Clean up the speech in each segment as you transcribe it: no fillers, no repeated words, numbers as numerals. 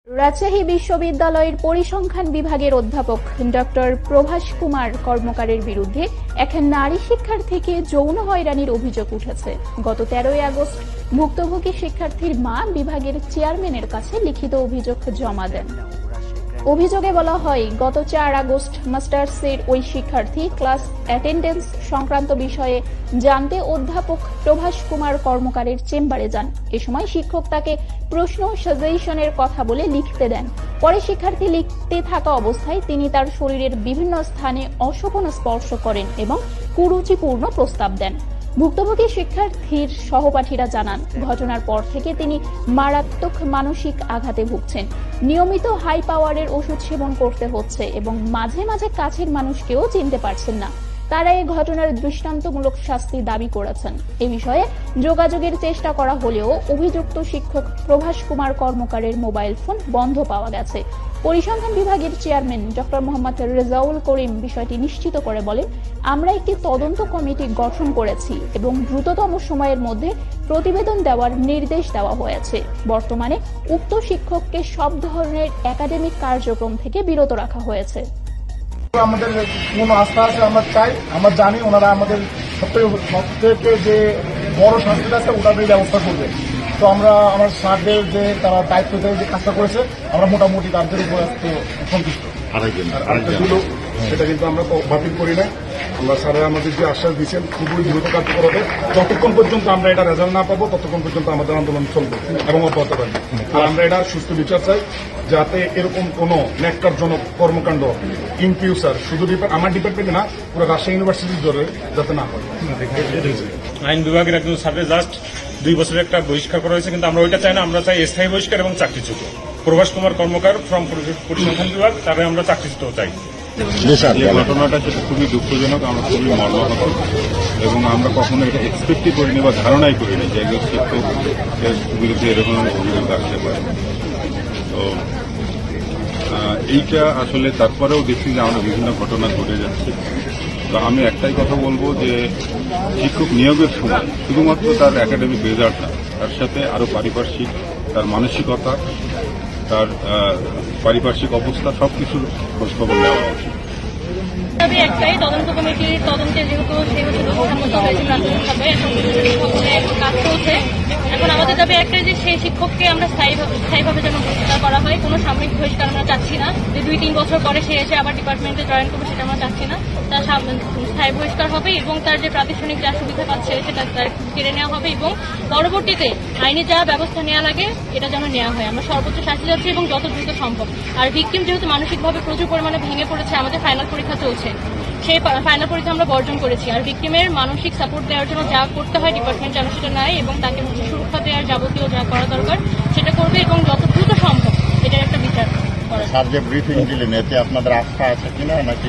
রাজশাহী বিশ্ববিদ্যালয়ের পরিসংখ্যান বিভাগের অধ্যাপক ডক্টর প্রভাস কুমার কর্মকারের বিরুদ্ধে এক নারী শিক্ষার্থীকে যৌন হয়রানির অভিযোগ উঠেছে। গত 13 আগস্ট ভুক্তভোগী শিক্ষার্থীর মা বিভাগের চেয়ারম্যানের কাছে লিখিত অভিযোগ জমা দেন। অভিযোগে বলা হয়, গত 4 আগস্ট মাস্টার্সের ওই শিক্ষার্থী ক্লাস অ্যাটেন্ডেন্স সংক্রান্ত বিষয়ে জানতে অধ্যাপক প্রভাস কুমার কর্মকারের চেম্বারে যান। এ সময় শিক্ষক তাকে প্রশ্ন সাজেশনের কথা বলে লিখতে দেন। পরে শিক্ষার্থী লিখতে থাকা অবস্থায় তিনি তার শরীরের বিভিন্ন স্থানে অশোভন স্পর্শ করেন এবং কুরুচিপূর্ণ প্রস্তাব দেন। ভুক্তভোগী শিক্ষার্থীর সহপাঠীরা জানান, ঘটনার পর থেকে তিনি মারাত্মক মানসিক আঘাতে ভুগছেন। নিয়মিত হাই পাওয়ারের ওষুধ সেবন করতে হচ্ছে এবং মাঝে মাঝে কাছের মানুষকেও চিনতে পারছেন না। তারা এই ঘটনার দৃষ্টান্তমূলক শাস্তি দাবি করেছেন। এ বিষয়ে যোগাযোগের চেষ্টা করা হলেও অভিযুক্ত শিক্ষক প্রভাস কুমার কর্মকারের মোবাইল ফোন বন্ধ পাওয়া গেছে। পরিসংখ্যান বিভাগের চেয়ারম্যান ডক্টর মোহাম্মদ রেজাউল করিম বিষয়টি নিশ্চিত করে বলেন, আমরা একটি তদন্ত কমিটি গঠন করেছি এবং দ্রুততম সময়ের মধ্যে প্রতিবেদন দেওয়ার নির্দেশ দেওয়া হয়েছে। বর্তমানে উক্ত শিক্ষককে সব ধরনের একাডেমিক কার্যক্রম থেকে বিরত রাখা হয়েছে। আমাদের কোন আস্থা আছে আমরা চাই, আমরা জানি ওনারা আমাদের সবথেকে যে বড় শাস্তিটা আছে ওটারই ব্যবস্থা করবে। তো আমরা আমার স্যারদের যে তারা দায়িত্ব দিয়ে যে কাজটা করেছে আমরা মোটামুটি তাদের উপর সন্তুষ্ট। সেটা কিন্তু আমরা তো বাতিল করি না। আমরা স্যারেরা আমাদের যে আশ্বাস দিচ্ছেন খুবই দ্রুত কার্যকর হবে। যতক্ষণ পর্যন্ত আমরা এটা রেজাল্ট না পাবো ততক্ষণ পর্যন্ত আমাদের আন্দোলন চলবে এবং অব্যাহত থাকবে। আর আমরা এটা সুস্থ বিচার চাই, যাতে এরকম কোনো ন্যাক্কারজনক কর্মকাণ্ড ইন ফিউচার শুধু আমার ডিপার্টমেন্টে না পুরো রাজশাহী ইউনিভার্সিটির জন্য যাতে না হয়। আইন বিভাগের একজন স্যারের জাস্ট 2 বছরের একটা বহিষ্কার করা হয়েছে, কিন্তু আমরা ওইটা চাই না। আমরা চাই স্থায়ী বহিষ্কার এবং চাকরিচ্যুত। প্রভাস কুমার কর্মকার ফ্রম পরিসংখ্যান বিভাগ, তারা আমরা চাকরিচ্যুত চাই। এই ঘটনাটা সেটা খুবই দুঃখজনক, আমরা খুবই মর্মাহত এবং আমরা কখনো এটা এক্সপেক্টই করিনি বা ধারণাই করিনি যে একজন শিক্ষকের বিরুদ্ধে এরকম অভিযোগ আসতে পারে। তো এইটা আসলে তারপরেও দেখছি যে আমরা বিভিন্ন ঘটনা ঘটে যাচ্ছে। তো আমি একটাই কথা বলবো যে শিক্ষক নিয়োগের সময় শুধুমাত্র তার একাডেমিক রেজাল্ট না, তার সাথে আরো পারিপার্শ্বিক তার মানসিকতা, তার পারিপার্শ্বিক অবস্থা সবকিছুর খোঁজখবর নেওয়া উচিত। তবে একটাই তদন্ত কমিটির তদন্তে যেহেতু সে সম্মত হয়েছে প্রাথমিকভাবে কাজ চলছে, এখন আমাদের দাবি একটাই যে সেই শিক্ষককে আমরা স্থায়ীভাবে যেন বহিষ্কার করা হয়। কোনো সাময়িক বহিষ্কার আমরা চাচ্ছি না, যে 2-3 বছর পরে সে এসে আবার ডিপার্টমেন্টে জয়েন করবে, সেটা আমরা চাচ্ছি না। তার স্থায়ী বহিষ্কার হবে এবং তার যে প্রাতিষ্ঠানিক যা সুবিধা পাচ্ছে সেটা তার কেড়ে নেওয়া হবে এবং পরবর্তীতে আইনি যা ব্যবস্থা নেওয়া লাগে এটা যেন নেওয়া হয়। আমরা সর্বোচ্চ শাস্তি যাচ্ছি এবং যত দ্রুত সম্ভব। আর ভিকটিম যেহেতু মানসিকভাবে প্রচুর পরিমাণে ভেঙে পড়েছে, আমাদের ফাইনাল পরীক্ষা চলছে, সেই ফাইনাল পরীক্ষা আমরা বর্জন করেছি। আর ভিকটিমের মানসিক সাপোর্ট দেওয়ার জন্য যা করতে হয় ডিপার্টমেন্ট যেন সেটা নেয় এবং তাকে সুরক্ষা দেওয়ার যাবতীয় যা করা দরকার সেটা করবে এবং যত দ্রুত সম্ভব এটার একটা বিচার করা। স্যার যে ব্রিফিং দিলেন এতে আপনাদের আস্থা আছে কিনা নাকি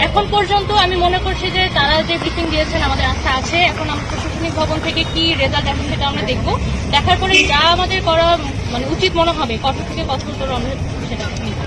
এখন পর্যন্ত আমি মনে করছি যে তারা যে ব্রিফিং দিয়েছেন আমাদের আস্থা আছে। এখন আমরা প্রশাসনিক ভবন থেকে কি রেজাল্ট আসে সেটা আমরা দেখবো। দেখার পরে যা আমাদের করা উচিত মনে হবে, কঠোর থেকে কঠোর করে আমরা সেটা নিব।